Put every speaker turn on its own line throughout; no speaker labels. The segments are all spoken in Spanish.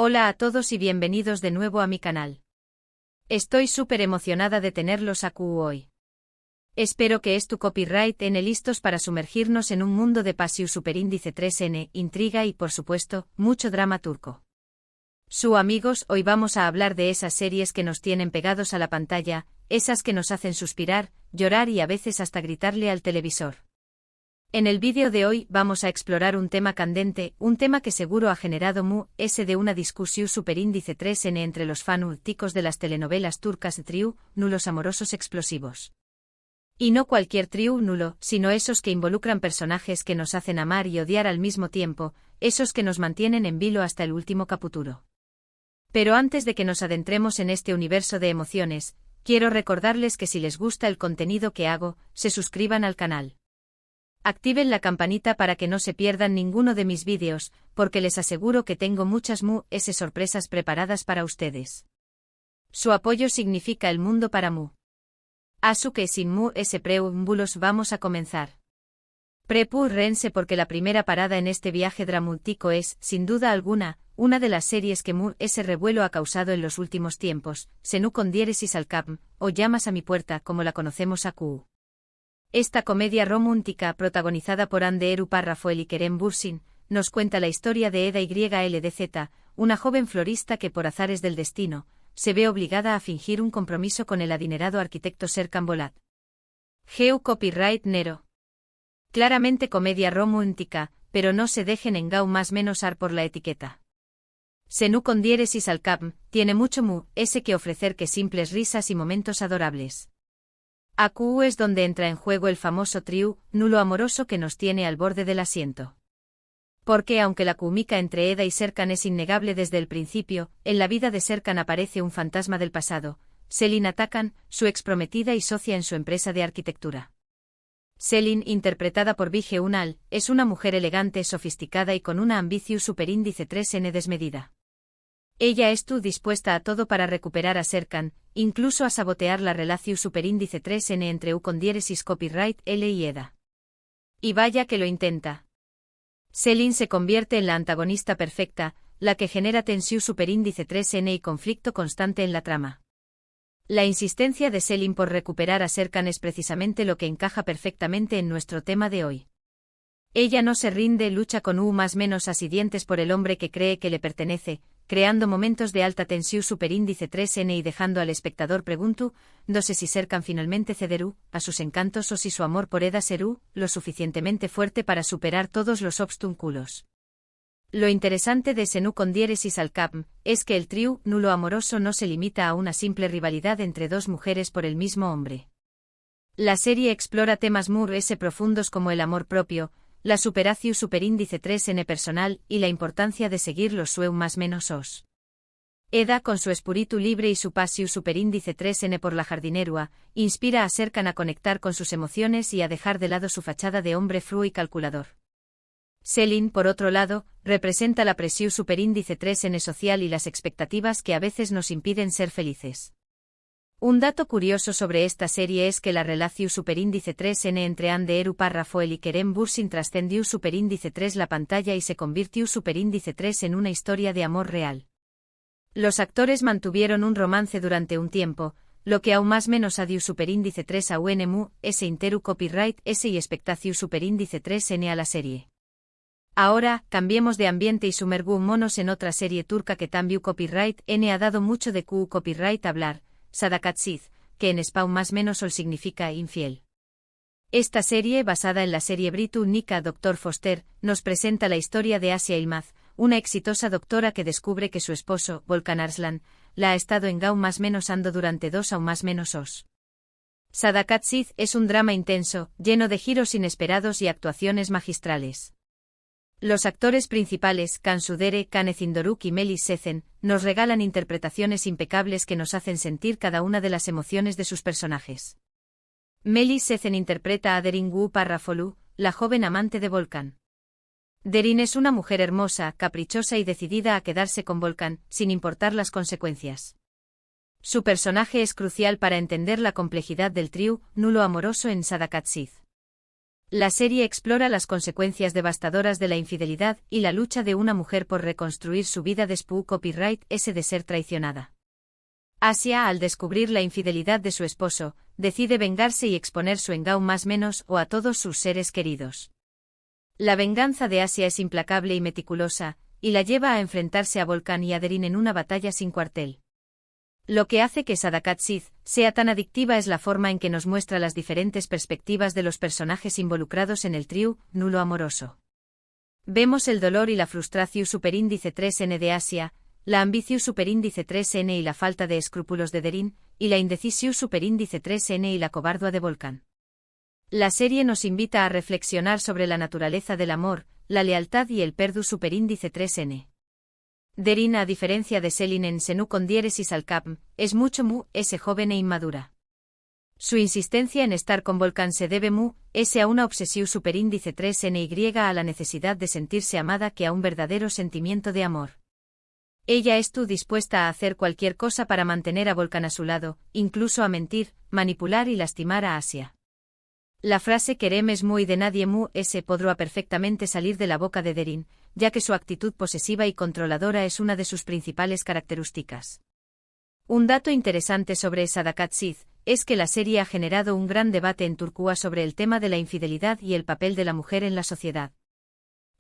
Hola a todos y bienvenidos de nuevo a mi canal. Estoy súper emocionada de tenerlos aquí hoy. Espero que tu copyright N listos para sumergirnos en un mundo de pasión superíndice 3N, intriga y por supuesto, mucho drama turco. Amigos, hoy vamos a hablar de esas series que nos tienen pegados a la pantalla, esas que nos hacen suspirar, llorar y a veces hasta gritarle al televisor. En el vídeo de hoy vamos a explorar un tema candente, un tema que seguro ha generado de una discusión superíndice 3N entre los fanáticos de las telenovelas turcas trío, nulos amorosos explosivos. Y no cualquier trío nulo, sino esos que involucran personajes que nos hacen amar y odiar al mismo tiempo, esos que nos mantienen en vilo hasta el último capítulo. Pero antes de que nos adentremos en este universo de emociones, quiero recordarles que si les gusta el contenido que hago, se suscriban al canal. Activen la campanita para que no se pierdan ninguno de mis vídeos, porque les aseguro que tengo muchas sorpresas preparadas para ustedes. Su apoyo significa el mundo para Así que sin preámbulos vamos a comenzar. Prepárense porque la primera parada en este viaje dramático es, sin duda alguna, una de las series que ese revuelo ha causado en los últimos tiempos, Seni Gönderiz al Kapım, o Llamas a mi puerta como la conocemos aquí. Esta comedia romántica protagonizada por Hande Erçel Rafael y Kerem Bürsin, nos cuenta la historia de Eda YLDZ, una joven florista que por azares del destino, se ve obligada a fingir un compromiso con el adinerado arquitecto Serkan Bolat. Copyright Nero. Claramente comedia romántica, pero no se dejen engañar por la etiqueta. Seni Gönderiz al Kapım tiene mucho que ofrecer que simples risas y momentos adorables. Aquí es donde entra en juego el famoso trío nulo amoroso que nos tiene al borde del asiento. Porque aunque la química entre Eda y Serkan es innegable desde el principio, en la vida de Serkan aparece un fantasma del pasado, Selin Atakan, su exprometida y socia en su empresa de arquitectura. Selin, interpretada por Bige Ünal, es una mujer elegante, sofisticada y con una ambición superíndice 3N desmedida. Ella dispuesta a todo para recuperar a Serkan, incluso a sabotear la relación superíndice 3N entre Gönderiz copyright L y Eda. Y vaya que lo intenta. Selin se convierte en la antagonista perfecta, la que genera tensión superíndice 3N y conflicto constante en la trama. La insistencia de Selin por recuperar a Serkan es precisamente lo que encaja perfectamente en nuestro tema de hoy. Ella no se rinde, lucha con más asedientes por el hombre que cree que le pertenece, creando momentos de alta tensión superíndice 3N y dejando al espectador no sé si Serkan finalmente cederá a sus encantos o si su amor por Eda será lo suficientemente fuerte para superar todos los obstáculos. Lo interesante de Seni Gönderiz al Kapım es que el trío nulo amoroso no se limita a una simple rivalidad entre dos mujeres por el mismo hombre. La serie explora temas profundos como el amor propio, la superación superíndice 3N personal y la importancia de seguir los sueños. Eda, con su espíritu libre y su pasión superíndice 3N por la jardinería, inspira a Serkan a conectar con sus emociones y a dejar de lado su fachada de hombre frío y calculador. Selin, por otro lado, representa la presión superíndice 3N social y las expectativas que a veces nos impiden ser felices. Un dato curioso sobre esta serie es que la relación superíndice 3N entre Hande Erçel Rafael y Kerem Bürsin trascendió superíndice 3 la pantalla y se convirtió superíndice 3 en una historia de amor real. Los actores mantuvieron un romance durante un tiempo, lo que aún a dio superíndice 3 a interu copyright S y expectación superíndice 3N a la serie. Ahora, cambiemos de ambiente y sumergámonos en otra serie turca que también copyright N ha dado mucho de copyright hablar, Sadakatsiz, que en español sol significa infiel. Esta serie, basada en la serie británica Dr. Foster, nos presenta la historia de Asia Yılmaz, una exitosa doctora que descubre que su esposo, Volkan Arslan, la ha estado ando durante 2 os. Sadakatsiz es un drama intenso, lleno de giros inesperados y actuaciones magistrales. Los actores principales, Cansu Dere, Canezin Doruk y Melis Sezen, nos regalan interpretaciones impecables que nos hacen sentir cada una de las emociones de sus personajes. Melis Sezen interpreta a Derin Parrafolu, la joven amante de Volkan. Derin es una mujer hermosa, caprichosa y decidida a quedarse con Volkan, sin importar las consecuencias. Su personaje es crucial para entender la complejidad del trío nulo amoroso en Sadakatsiz. La serie explora las consecuencias devastadoras de la infidelidad y la lucha de una mujer por reconstruir su vida después copyright ese de ser traicionada. Asia, al descubrir la infidelidad de su esposo, decide vengarse y exponer su engao más menos o a todos sus seres queridos. La venganza de Asia es implacable y meticulosa, y la lleva a enfrentarse a Volcán y a Derin en una batalla sin cuartel. Lo que hace que Sadakat Sith sea tan adictiva es la forma en que nos muestra las diferentes perspectivas de los personajes involucrados en el trío nulo amoroso. Vemos el dolor y la frustración superíndice 3N de Asia, la ambición superíndice 3N y la falta de escrúpulos de Derin, y la indecisión superíndice 3N y la cobardía de Volcán. La serie nos invita a reflexionar sobre la naturaleza del amor, la lealtad y el perdu superíndice 3N. Derin, a diferencia de Selin en Senu con diéresis al cap, es mucho joven e inmadura. Su insistencia en estar con Volcán se debe a una obsesión superíndice 3NY a la necesidad de sentirse amada que a un verdadero sentimiento de amor. Ella está dispuesta a hacer cualquier cosa para mantener a Volcán a su lado, incluso a mentir, manipular y lastimar a Asia. La frase querem es muy de nadie podrá perfectamente salir de la boca de Derin, ya que su actitud posesiva y controladora es una de sus principales características. Un dato interesante sobre Sadakat Sith es que la serie ha generado un gran debate en Turquía sobre el tema de la infidelidad y el papel de la mujer en la sociedad.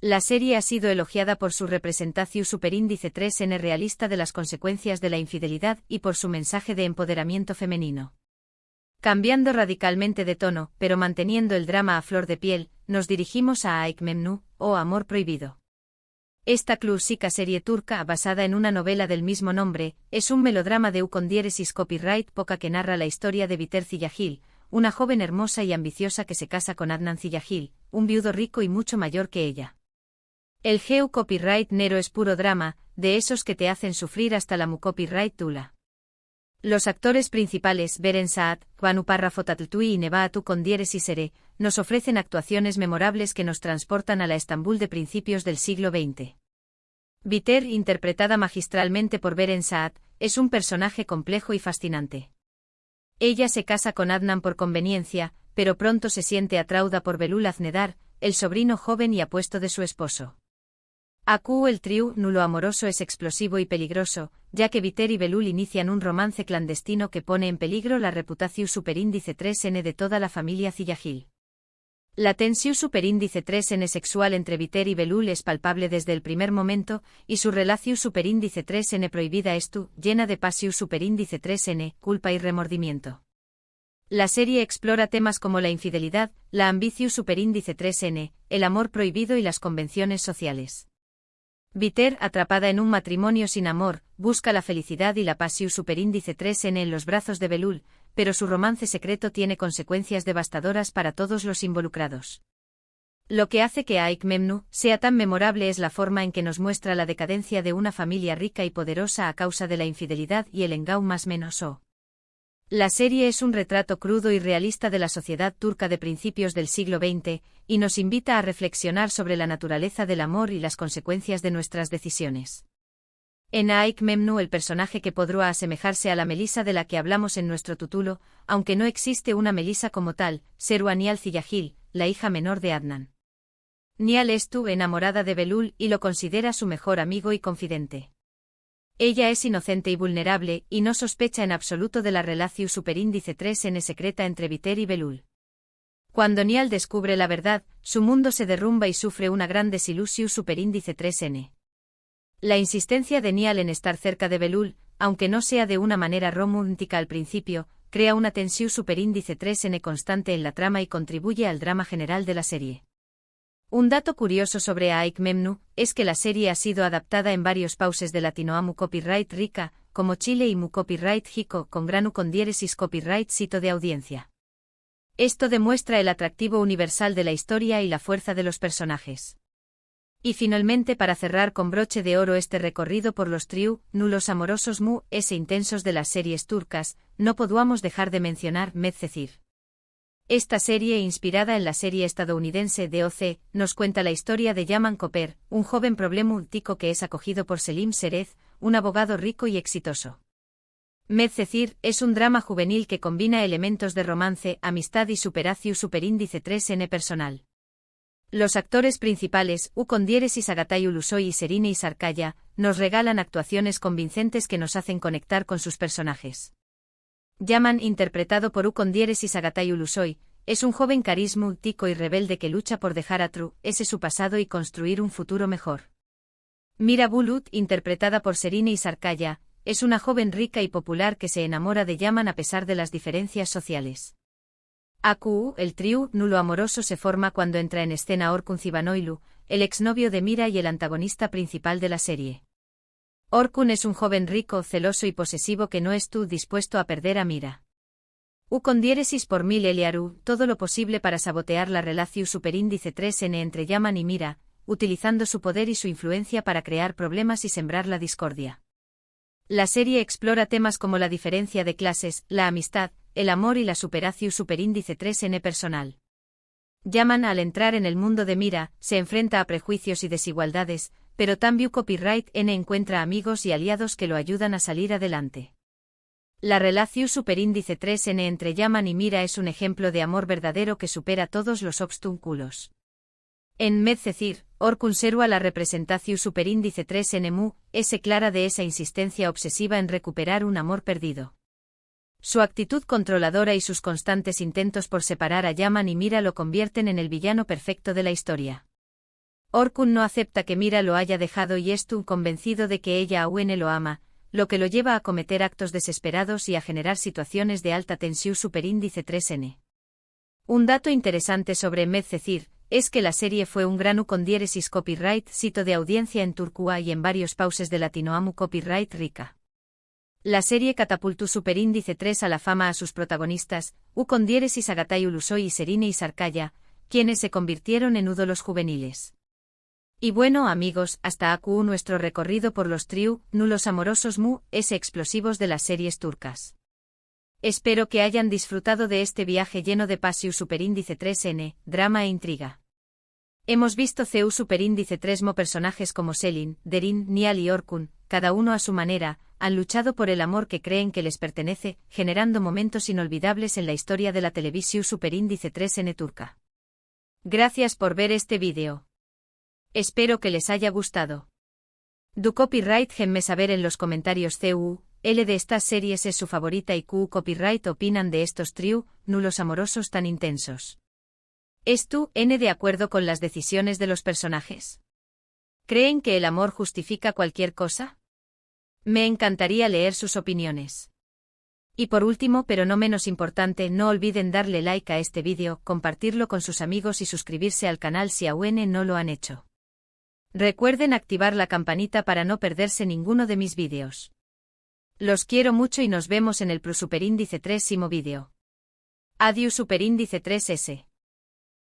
La serie ha sido elogiada por su representación superíndice 3N realista de las consecuencias de la infidelidad y por su mensaje de empoderamiento femenino. Cambiando radicalmente de tono, pero manteniendo el drama a flor de piel, nos dirigimos a Aik Memnu, o Amor Prohibido. Esta clásica serie turca, basada en una novela del mismo nombre, es un melodrama de con diéresis copyright poca que narra la historia de Biter Ziyagil, una joven hermosa y ambiciosa que se casa con Adnan Ziyagil, un viudo rico y mucho mayor que ella. El geo copyright nero es puro drama, de esos que te hacen sufrir hasta la mu copyright tula. Los actores principales, Beren Saat, Banu Parrafotatltui y Nebaatu con diéresis ere, nos ofrecen actuaciones memorables que nos transportan a la Estambul de principios del siglo XX. Biter, interpretada magistralmente por Beren Saat, es un personaje complejo y fascinante. Ella se casa con Adnan por conveniencia, pero pronto se siente atraída por Belul Aznedar, el sobrino joven y apuesto de su esposo. El trío nulo amoroso es explosivo y peligroso, ya que Biter y Belul inician un romance clandestino que pone en peligro la reputación superíndice 3N de toda la familia Ziyagil. La tensión superíndice 3N sexual entre Biter y Belul es palpable desde el primer momento, y su relación superíndice 3N prohibida llena de pasión superíndice 3N, culpa y remordimiento. La serie explora temas como la infidelidad, la ambición superíndice 3N, el amor prohibido y las convenciones sociales. Biter, atrapada en un matrimonio sin amor, busca la felicidad y la pasión superíndice 3N en los brazos de Belul, pero su romance secreto tiene consecuencias devastadoras para todos los involucrados. Lo que hace que Aik Memnu sea tan memorable es la forma en que nos muestra la decadencia de una familia rica y poderosa a causa de la infidelidad y el engao más menos o. La serie es un retrato crudo y realista de la sociedad turca de principios del siglo XX, y nos invita a reflexionar sobre la naturaleza del amor y las consecuencias de nuestras decisiones. En Aik Memnu el personaje que podrá asemejarse a la Melisa de la que hablamos en nuestro título, aunque no existe una Melisa como tal, Seru Nial Ziyagil, la hija menor de Adnan. Nial estuvo enamorada de Belul y lo considera su mejor amigo y confidente. Ella es inocente y vulnerable, y no sospecha en absoluto de la relación superíndice 3N secreta entre Biter y Belul. Cuando Nial descubre la verdad, su mundo se derrumba y sufre una gran desilusión superíndice 3N. La insistencia de Nial en estar cerca de Belul, aunque no sea de una manera romántica al principio, crea una tensión superíndice 3N constante en la trama y contribuye al drama general de la serie. Un dato curioso sobre Aik Memnu es que la serie ha sido adaptada en varios países de Latinoamérica copyright rica, como Chile y mu copyright jico con granu con diéresis copyright sito de audiencia. Esto demuestra el atractivo universal de la historia y la fuerza de los personajes. Y finalmente, para cerrar con broche de oro este recorrido por los trío nulos amorosos intensos de las series turcas, no podemos dejar de mencionar Medcezir. Esta serie, inspirada en la serie estadounidense DOC, nos cuenta la historia de Yaman Koper, un joven problemático que es acogido por Selim Serez, un abogado rico y exitoso. Medcezir es un drama juvenil que combina elementos de romance, amistad y superacio superíndice 3N personal. Los actores principales, Condieresis Agatay Ulusoy y Serine Isarkaya, nos regalan actuaciones convincentes que nos hacen conectar con sus personajes. Yaman, interpretado por Condieresis Agatay Ulusoy, es un joven carismático y rebelde que lucha por dejar atrás su pasado y construir un futuro mejor. Mira Bulut, interpretada por Serine Isarkaya, es una joven rica y popular que se enamora de Yaman a pesar de las diferencias sociales. El trío nulo amoroso se forma cuando entra en escena Orkun Zivanoilu, el exnovio de Mira y el antagonista principal de la serie. Orkun es un joven rico, celoso y posesivo que no está dispuesto a perder a Mira. Condieresis por Mil Eliaru, todo lo posible para sabotear la relación superíndice 3N entre Yaman y Mira, utilizando su poder y su influencia para crear problemas y sembrar la discordia. La serie explora temas como la diferencia de clases, la amistad, el amor y la superación superíndice 3N personal. Yaman, al entrar en el mundo de Mira, se enfrenta a prejuicios y desigualdades, pero también Copyright N encuentra amigos y aliados que lo ayudan a salir adelante. La relación superíndice 3N entre Yaman y Mira es un ejemplo de amor verdadero que supera todos los obstáculos. En Medcezir, Orkun serua la representación superíndice 3N mu, es clara de esa insistencia obsesiva en recuperar un amor perdido. Su actitud controladora y sus constantes intentos por separar a Yaman y Mira lo convierten en el villano perfecto de la historia. Orkun no acepta que Mira lo haya dejado y está convencido de que ella aún lo ama, lo que lo lleva a cometer actos desesperados y a generar situaciones de alta tensión superíndice 3N. Un dato interesante sobre Medcezir es que la serie fue un gran Condieresis copyright sito de audiencia en Turquía y en varios países de Latinoamu copyright rica. La serie catapultó superíndice 3 a la fama a sus protagonistas, Condieresis Agatay Ulusoy y Serine Isarkaya, quienes se convirtieron en ídolos juveniles. Y bueno amigos, hasta aquí nuestro recorrido por los trío nulos amorosos mu, explosivos de las series turcas. Espero que hayan disfrutado de este viaje lleno de pasión superíndice 3N, drama e intriga. Hemos visto CU superíndice 3 mo personajes como Selin, Derin, Nial y Orkun, cada uno a su manera, han luchado por el amor que creen que les pertenece, generando momentos inolvidables en la historia de la televisión superíndice 3N turca. Gracias por ver este vídeo. Espero que les haya gustado. Du copyright genme saber en los comentarios L de estas series es su favorita y copyright opinan de estos trío nulos amorosos tan intensos. ¿Es tú N de acuerdo con las decisiones de los personajes? ¿Creen que el amor justifica cualquier cosa? Me encantaría leer sus opiniones. Y por último, pero no menos importante, no olviden darle like a este vídeo, compartirlo con sus amigos y suscribirse al canal si aún no lo han hecho. Recuerden activar la campanita para no perderse ninguno de mis vídeos. Los quiero mucho y nos vemos en el superíndice 3 vídeo. Adiós superíndice 3S.